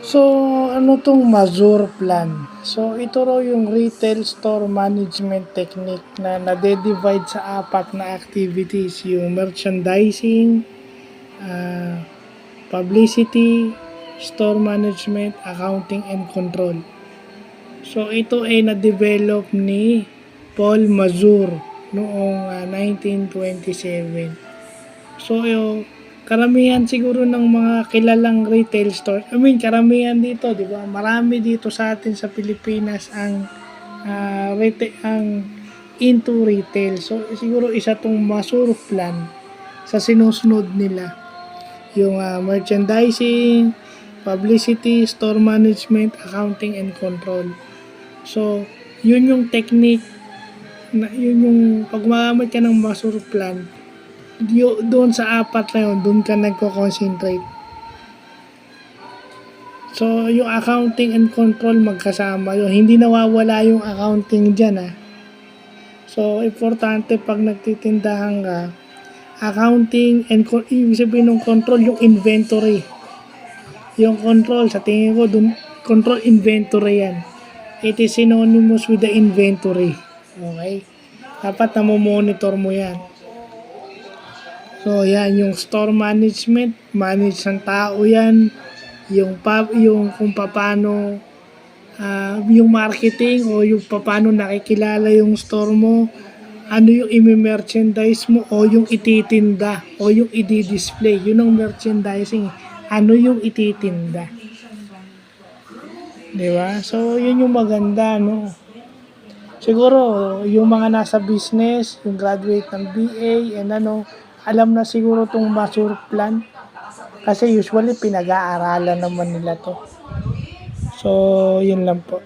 So, ano 'tong Mazur Plan? So, ito raw yung retail store management technique na nade-divide sa apat na activities, yung merchandising, ah, publicity, store management, accounting, and control. So, ito ay na-develop ni Paul Mazur noong 1927. So, karamihan siguro ng mga kilalang retail store, karamihan dito, 'di ba? Marami dito sa atin sa Pilipinas ang ang into retail. So, siguro isa tong Mazur Plan sa sinusunod nila. Yung merchandising, publicity, store management, accounting, and control. So, yun yung technique yun yung pag gumamit ka ng Mazur Plan, doon sa apat na yun, doon ka nagko-concentrate. So, yung accounting and control magkasama yun. Hindi nawawala yung accounting dyan. So, importante pag nagtitindahan ka, accounting and ibig sabihin ng control, yung inventory. Yung control, sa tingin ko, dun, control inventory yan. It is synonymous with the inventory. Okay? Dapat monitor mo yan. So, yan, yung store management, manage ng tao yan, yung kung paano, yung marketing o yung paano nakikilala yung store mo, ano yung i-merchandise mo o yung ititinda o yung i-display. Yun ang merchandising. Ano yung ititinda. Diba? So, yun yung maganda, no? Siguro, yung mga nasa business, yung graduate ng BA, and alam na siguro tong Mazur Plan. Kasi usually pinag-aaralan naman nila to. So, yun lang po.